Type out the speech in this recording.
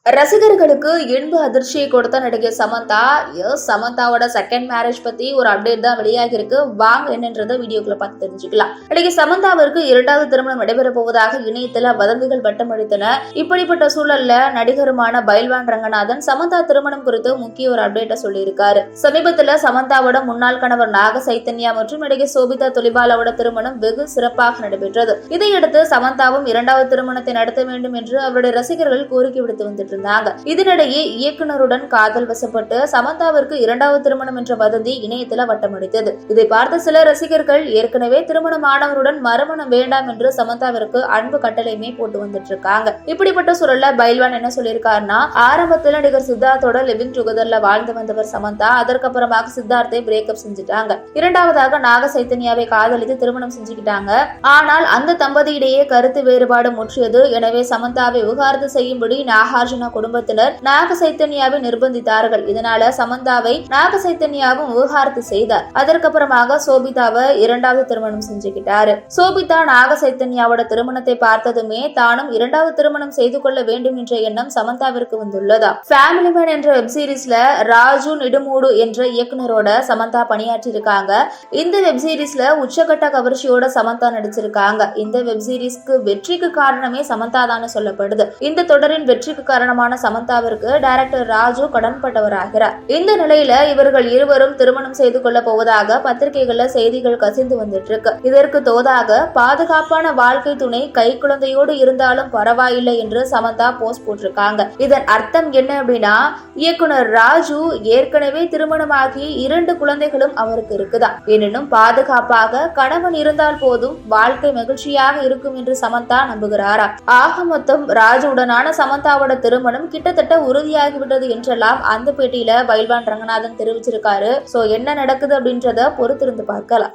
ரசிகர்களுக்கு இன்ப அதிர்ச்சியை கொடுத்த நடிகை சமந்தா. சமந்தாவோட செகண்ட் மேரேஜ் பத்தி ஒரு அப்டேட் தான் வெளியாகி இருக்கு. வாங்க என்னன்றத வீடியோக்குள்ள பார்த்து தெரிஞ்சுக்கலாம். நடிகை சமந்தாவிற்கு இரண்டாவது திருமணம் நடைபெற போவதாக இணையத்துல வதந்திகள் வட்டமடித்தன. இப்படிப்பட்ட சூழல்ல நடிகருமான பைல்வான் ரங்கநாதன் சமந்தா திருமணம் குறித்து முக்கிய ஒரு அப்டேட்டை சொல்லியிருக்காரு. சமீபத்துல சமந்தாவோட முன்னாள் கணவர் நாக சைத்தன்யா மற்றும் நடிகை சோபிதா தொலிபாலாவோட திருமணம் வெகு சிறப்பாக நடைபெற்றது. இதையடுத்து சமந்தாவும் இரண்டாவது திருமணத்தை நடத்த வேண்டும் என்று அவருடைய ரசிகர்கள் கோரிக்கை விடுத்து வந்துட்டு. இதனிடையே இயக்குனருடன் காதல் வசப்பட்டு சமந்தாவிற்கு இரண்டாவது திருமணம் என்ற வதந்தி இணையத்தில் வட்டமடித்தது. இதை பார்த்த சில ரசிகர்கள் ஏற்கனவே திருமணமானவருடன் மறுமணம் வேண்டாம் என்று சமந்தாவிற்கு அன்பு கட்டளையுமே போட்டு வந்துட்டு இருக்காங்க. இப்படிப்பட்ட சூழல்ல பைல்வான் என்ன சொல்லியிருக்காருன்னா, ஆரம்பத்தில் நடிகர் சித்தார்த்தோட லிவிங் டுகெதர்ல வாழ்ந்து வந்தவர் சமந்தா. அதற்கப்புறமாக சித்தார்த்தை பிரேக்கப் செஞ்சுட்டாங்க. இரண்டாவதாக நாக சைத்தன்யாவை காதலித்து திருமணம் செஞ்சுக்கிட்டாங்க. ஆனால் அந்த தம்பதியிடையே கருத்து வேறுபாடு முற்றியது. எனவே சமந்தாவை விவாகரத்து செய்யும்படி நாகார்ஜுன குடும்பத்தினர் நாக சைத்தன்யாவை நிர்பந்தித்தார்கள். இதனால சமந்தாவை நாக சைத்தன்யாவும் விவாகரத்து செய்தார். அதற்கப்புறமாக சோபிதாவை இரண்டாவது திருமணம் செஞ்சுக்கிட்டாரு. சோபிதா நாக சைத்தன்யாவோட திருமணத்தை பார்த்ததுமே தானும் இரண்டாவது திருமணம் செய்து கொள்ள வேண்டும் என்ற எண்ணம் சமந்தாவிற்கு வந்துள்ளதா. ஃபேமிலி மேன் என்ற வெப்சீரிஸ்ல ராஜு நெடுமூடு என்ற இயக்குனரோட சமந்தா பணியாற்றி இருக்காங்க. இந்த வெப்சீரிஸ்ல உச்சகட்ட கவர்ச்சியோட சமந்தா நடிச்சிருக்காங்க. இந்த வெப்சீரிஸ்க்கு வெற்றிக்கு காரணமே சமந்தா தான் சொல்லப்படுது. இந்த தொடரின் வெற்றிக்கு காரணமான சமந்தாவிற்கு டைரக்டர் ராஜு கடன்பட்டவராகிறார். இந்த நிலையில இவர்கள் இருவரும் திருமணம் செய்து கொள்ள போவதாக பத்திரிகைகள்ல செய்திகள் கசிந்து வந்துட்டு இருக்கு. இதற்கு தோதாக பாதுகாப்பான வாழ்க்கை துணை கை குழந்தையோடு இருந்தாலும் பரவாயில்லை என்று சமந்தா போஸ்ட் போட்டிருக்காங்க. இதன் அர்த்தம் என்ன அப்படின்னா, இயக்குனர் ராஜு ஏற்கனவே திருமணமாகி 2 குழந்தைகளும் அவருக்கு இருக்குதா. எனினும் பாதுகாப்பாக கணவன் இருந்தால் போதும் வாழ்க்கை மகிழ்ச்சியாக இருக்கும் என்று சமந்தா நம்புகிறாரா. ஆக மொத்தம் ராஜுடனான சமந்தாவோட திருமணம் கிட்டத்தட்ட உறுதியாகிவிட்டது என்றெல்லாம் அந்த பேட்டியில பைல்வான் ரங்கநாதன் தெரிவிச்சிருக்காரு. சோ என்ன நடக்குது அப்படின்றத பொறுத்திருந்து பார்க்கலாம்.